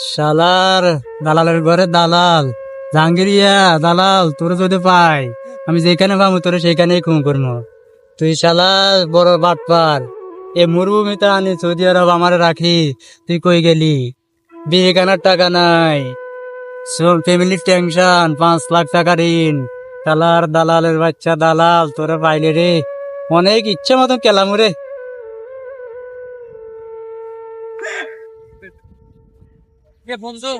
শালার দালালের ঘরে দালাল, জাহাঙ্গীরিয়া দালাল, তোর যদি পাই আমি যেখানে পাবো তোর সেখানেই খুন করবো। তুই শালা বড় বাটপার, এ মরুভূমিতে আনি সৌদি আরব আমার রাখি, তুই কই গেলি? বিয়ে কেনার টাকা নাই, সব ফ্যামিলির টেনশন, 5 লাখ টাকা ঋণ। শালার দালালের বাচ্চা দালাল, তোরা পাইলে রে অনেক ইচ্ছে মতন কেলাম রে। বন্ধু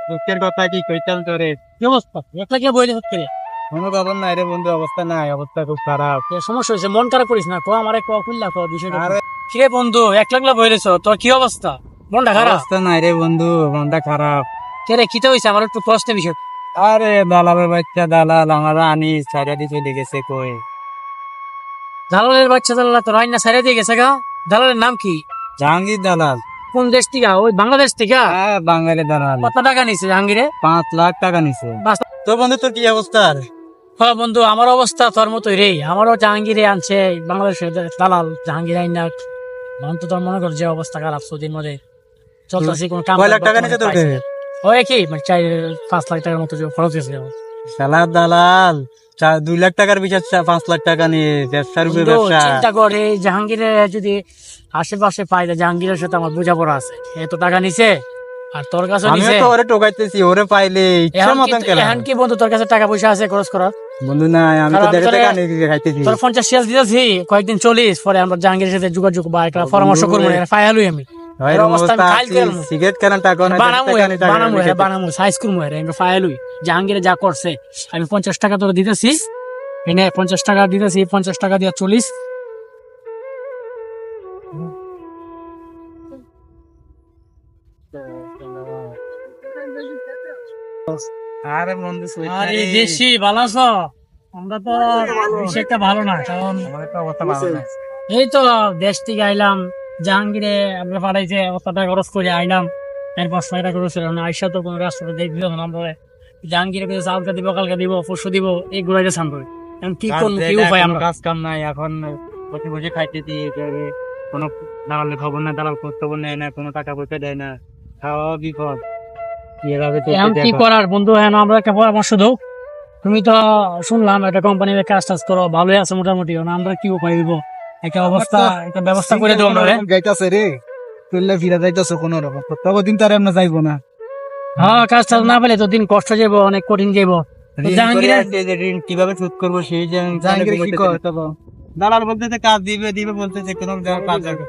দুঃখের কথা কি কইতাম তোরে, কি অবস্থা? একলা কে বইলে হচ্ছে কোনো খবর নাই রে বন্ধু, অবস্থা নাই, অবস্থা খুব খারাপ। সমস্যা হয়েছে, মন খারাপ করিস না, তো আমার খুললা তো বিষয়টা। আরে কি রে বন্ধু, একলা বইলেছ, তোর কি অবস্থা? মনটা খারাপ? অবস্থা নাই রে বন্ধু, মনটা খারাপ। কে রে, কিটা হয়েছে? আমার একটু প্রশ্ন বিষয়। আরে দালালের বাচ্চা দালাল আমার আনি ছাড়া দিয়ে চলে গেছে কই। দালালের বাচ্চা দালাল তোর আইনা সাইরা দিয়ে গেছে গা? দালালের নাম কি? জাহাঙ্গীর দালাল। কোন দেশ থেকে? ওই বাংলাদেশ থেকে? হ্যাঁ বাঙালি দালাল। কত টাকা নিছে জাহাঙ্গীরে? 5 লাখ টাকা নিছে। বাস। তো বন্ধু তোর কি অবস্থা? হ্যাঁ বন্ধু, আমার অবস্থা তোর মতোই রে। আমারও জাহাঙ্গীরে আনছে বাংলাদেশের দালাল, জাহাঙ্গীর আইনা মান তো তোর মনে কর যে অবস্থা খারাপ, সৌদির মধ্যে চলতেছি কোন কাম। 6 লাখ টাকা নিছে তোকে? ওই কি মানে 4-5 লাখ টাকার মতো যে খরচ হয়েছে। শালা দালাল 2 লাখ টাকার বিচার 5 লাখ টাকা নিয়ে ব্যবসার উপরে বন্ধু, ব্যবসা। চিন্তা করে জাহাঙ্গীরে যদি আশেপাশে পাই, জাহাঙ্গীরের সাথে আমার বোঝাপড়া আছে, এত টাকা নিছে আর তোর কাছে আমিও নিছে। তো ওরে টোকাইতেছি, ওরে পাইলে ইচ্ছা মতন কেলাম। এখন কি বন্ধু তোর কাছে টাকা পয়সা আছে খরচ করার? বন্ধু নাই, আমি তো আর 1.5 আমি টাকা নিয়ে খাইতেছি। তোর 50 শেয়ার দিতেছি, কয়েকদিন চলিস, পরে আমরা জাহাঙ্গীরের সাথে যোগাযোগ বা একটা পরামর্শ করবো, ফাইলই আমি ভাই এর অবস্থা আমি খাইল কেন? সিগারেট কেনার টাকা নাই, বানামু সাইজ করবো, ফাইলই জাহাঙ্গীরে যা করছে। আমি 50 টাকা তোর দিতেছি, এনে 50 টাকা দিতেছি, 50 টাকা দিয়ে চলিস। আরে বন্ধু আরে দেশি ভালো আছো? আমরা তো বেশি একটা ভালো না, কারণ আমাদের তো অবস্থা ভালো না। এই তো দেশ থেকে আইলাম, জাহাঙ্গীরে আমরা পাঠাইছে, টাকা খরচ করে আইলাম, এরপর 6 টাকা খরচ করলাম। আইসা তো কোনো রাস্তাটা দেখবি না আমরা, জাহাঙ্গীরে কিছু চালকা দিব, কালকা দিব, পরশু দিব, এই ঘুরাইতে সামনে এখন কি করবো, কি উপায়? আমরা কাজ কাম নাই, এখন বসে বসে খাইতেছি। কোনো দালালের খবর না, দালাল খবর নেয় না, কোনো টাকা পয়সা দেয় না, খাওয়া বিপদ। এখন কি করার বন্ধু? হ্যাঁ, আমরা একটা পরামর্শ দাও। তুমি তো শুনলাম একটা কোম্পানির কাজ টাজ করো, ভালোই আছে মোটামুটি। আমরা কি উপায় দিব? একটা অবস্থা, একটা ব্যবস্থা করে দেবো আমরা। গাইতাছে রে, তুললে ফিরা যাইতেছে কোনো রকম, ততদিন তার আমরা যাইবো না। হ্যাঁ, কাজ টাজ না পেলে তো দিন কষ্ট যাবো, অনেক কঠিন যাবো। জাহাঙ্গীরের ঋণ কিভাবে শোধ করবো সেই জাহাঙ্গীর কি করে? দালাল বলতেছে কাজ দিবে দিবে বলতেছে, কোনো কাজ